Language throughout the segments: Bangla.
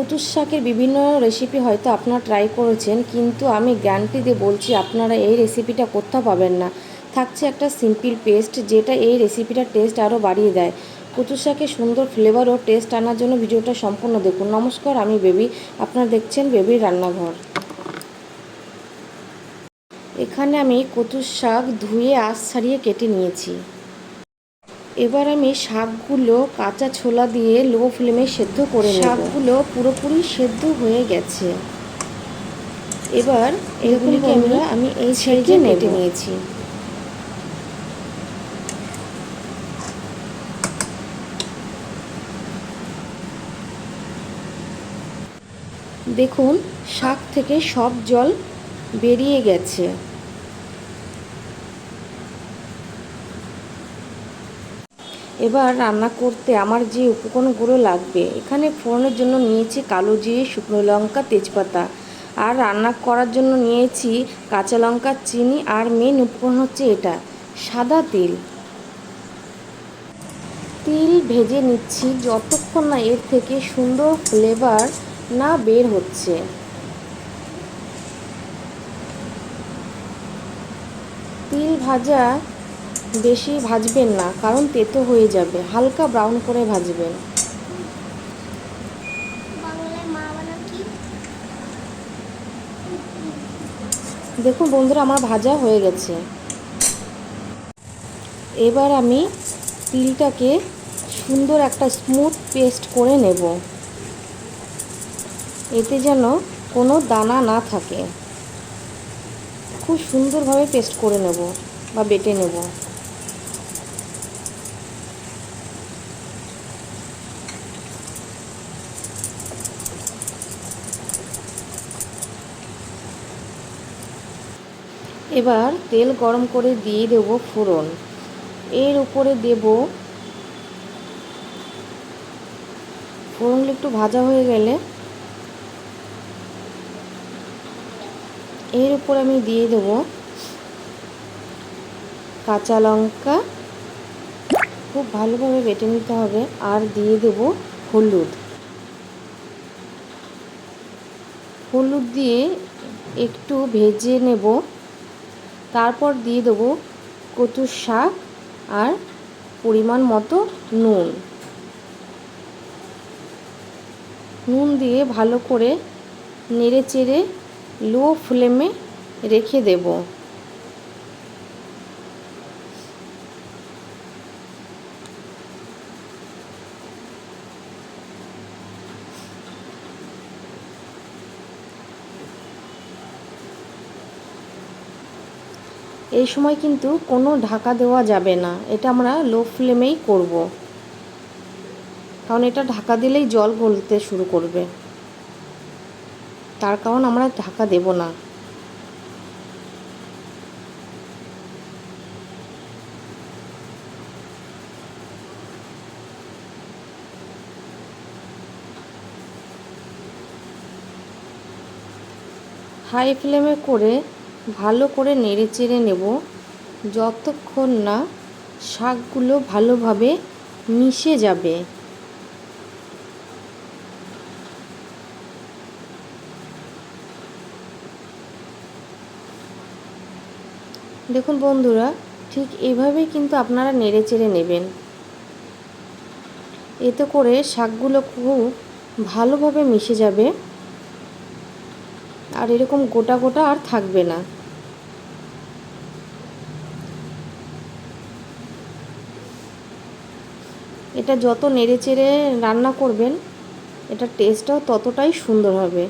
কচুর শাকের বিভিন্ন রেসিপি হয়তো আপনারা ট্রাই করেছেন, কিন্তু আমি গ্যারান্টি দিয়ে বলছি আপনারা এই রেসিপিটা কোথাও পাবেন না। থাকছে একটা সিম্পল পেস্ট, যেটা এই রেসিপিটার টেস্ট আরও বাড়িয়ে দেয়। কচুর শাকের সুন্দর ফ্লেভার ও টেস্ট আনার জন্য ভিডিওটা সম্পূর্ণ দেখুন। নমস্কার, আমি বেবি, আপনারা দেখছেন বেবির রান্নাঘর। এখানে আমি কচুর শাক ধুয়ে আঁশ ছাড়িয়ে কেটে নিয়েছি। এবার আমি শাকগুলো কাঁচা ছোলা দিয়ে লো ফ্লেমে সেদ্ধ করে নেব। শাকগুলো পুরোপুরি সেদ্ধ হয়ে গেছে। এবার এগুলিকে আমি এই সাইজে কেটে নিয়েছি। দেখুন, শাক থেকে সব জল বেরিয়ে গেছে। এবার রান্না করতে আমার যে উপকরণগুলো লাগবে, এখানে ফোড়নের জন্য নিয়েছি কালো জিরে, শুকনো লঙ্কা, তেজপাতা। আর রান্না করার জন্য নিয়েছি কাঁচা লঙ্কা, চিনি, আর মেন উপকরণ হচ্ছে এটা, সাদা তিল। তিল ভেজে নিচ্ছি যতক্ষণ না এর থেকে সুন্দর ফ্লেভার না বের হচ্ছে। তিল ভাজা বেশি ভাজবেন না, কারণ তেতো হয়ে যাবে। হালকা ব্রাউন করে ভাজবেন। দেখুন বন্ধুরা, আমার ভাজা হয়ে গেছে। এবার আমি তিলটাকে সুন্দর একটা স্মুথ পেস্ট করে নেব, এতে যেন কোনো দানা না থাকে। খুব সুন্দরভাবে পেস্ট করে নেব বা বেটে নেব। এবার তেল গরম করে দিয়ে দেব ফোড়ন। এর উপরে দেব, ফোড়নগুলো একটু ভাজা হয়ে গেলে এর উপরে আমি দিয়ে দেব কাঁচা লঙ্কা, খুব ভালোভাবে বেটে নিতে হবে। আর দিয়ে দেব হলুদ। হলুদ দিয়ে একটু ভেজে নেব। তারপর দিয়ে দেবো কচুর শাক আর পরিমাণ মতো নুন। নুন দিয়ে ভালো করে নেড়ে চেড়ে লো ফ্লেমে রেখে দেব। এই সময় কিন্তু কোনো ঢাকা দেওয়া যাবে না, এটা আমরা লো ফ্লেমেই করব, কারণ এটা ঢাকা দিলেই জল গলতে শুরু করবে। তার কারণ আমরা ঢাকা দেব না। হাই ফ্লেমে করে ভালো করে নেড়ে চেড়ে নেব, যতক্ষণ না শাকগুলো ভালোভাবে মিশে যাবে। দেখুন বন্ধুরা, ঠিক এইভাবেই কিন্তু আপনারা নেড়ে চেড়ে নেবেন। এতে করে শাকগুলো খুব ভালোভাবে মিশে যাবে, আর এরকম গোটা গোটা আর থাকবে না। এটা যত নেড়ে চেড়ে রান্না করবেন, এটার টেস্টটাও ততটাই সুন্দর হবে।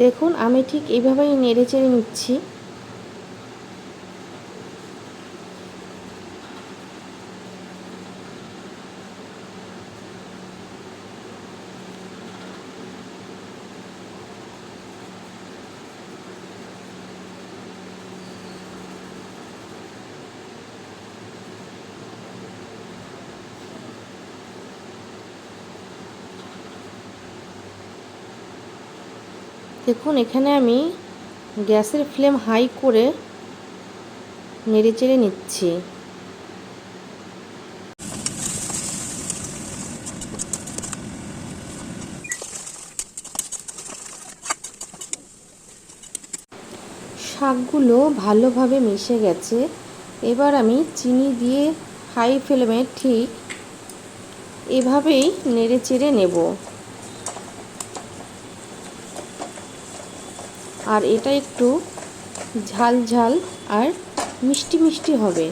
দেখুন, আমি ঠিক এইভাবেই নেড়ে চেড়ে নিচ্ছি। দেখুন এখানে আমি গ্যাসের ফ্লেম হাই করে নেড়েচেড়ে নিচ্ছি। শাকগুলো ভালোভাবে মিশে গেছে। এবার আমি চিনি দিয়ে হাই ফ্লেমে ঠিক এভাবেই নেড়েচেড়ে নেব। আর এটা একটু ঝাল ঝাল আর মিষ্টি মিষ্টি হবে।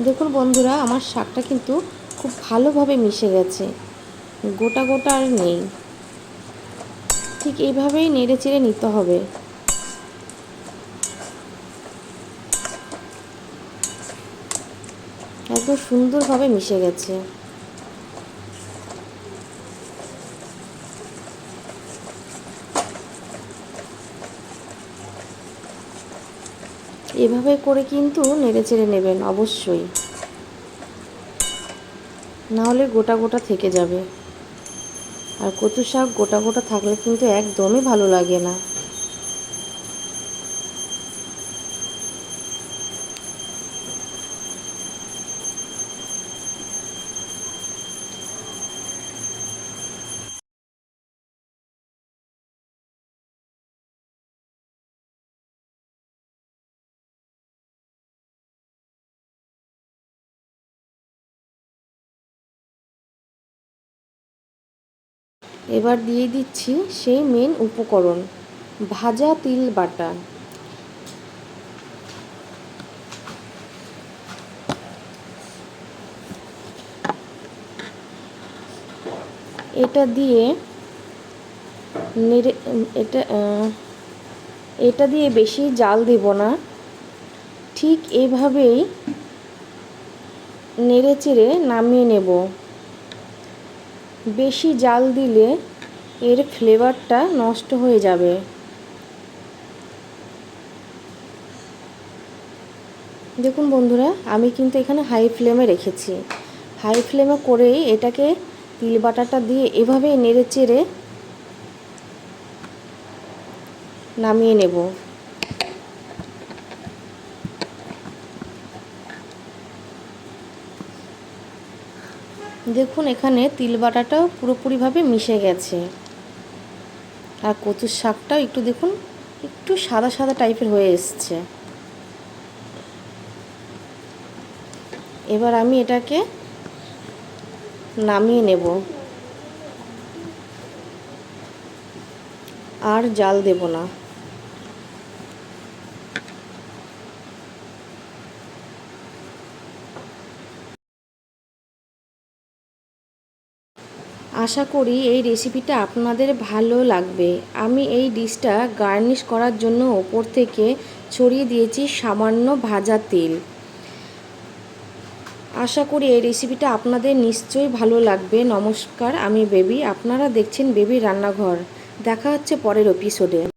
দেখুন বন্ধুরা, আমার শাকটা কিন্তু খুব ভালোভাবে মিশে গেছে, গোটা গোটা আর নেই। ঠিক এইভাবেই নেড়ে চেড়ে নিতে হবে। একদম সুন্দরভাবে মিশে গেছে। এভাবে করে কিন্তু নেড়ে চেড়ে নেবেন অবশ্যই, নাহলে গোটা গোটা থেকে যাবে। আর কচু শাক গোটা গোটা থাকলে কিন্তু একদমই ভালো লাগে না। এবার দিয়ে দিচ্ছি সেই মেন উপকরণ, ভাজা তিল বাটা। এটা দিয়ে নেড়ে এটা দিয়ে বেশি জাল দেব না, ঠিক এভাবেই নেড়ে চেড়ে নামিয়ে নেব। বেশি জাল দিলে এর ফ্লেভারটা নষ্ট হয়ে যাবে। দেখুন বন্ধুরা, আমি কিন্তু এখানে হাই ফ্লেমে রেখেছি। হাই ফ্লেমে করেই এটাকে তিল বাটাটা দিয়ে এভাবেই নেড়ে চেড়ে নামিয়ে নেব। দেখুন এখানে তিল বাটাটাও পুরোপুরিভাবে মিশে গেছে। আর কচুর শাকটাও একটু দেখুন একটু সাদা সাদা টাইপের হয়ে এসছে। এবার আমি এটাকে নামিয়ে নেব, আর জাল দেব না। আশা করি এই রেসিপিটা আপনাদের ভালো লাগবে। আমি এই ডিশটা গার্নিশ করার জন্য ওপর থেকে ছড়িয়ে দিয়েছি সামান্য ভাজা তেল। আশা করি এই রেসিপিটা আপনাদের নিশ্চয়ই ভালো লাগবে। নমস্কার, আমি বেবি, আপনারা দেখছেন বেবি রান্নাঘর। দেখা হচ্ছে পরের এপিসোডে।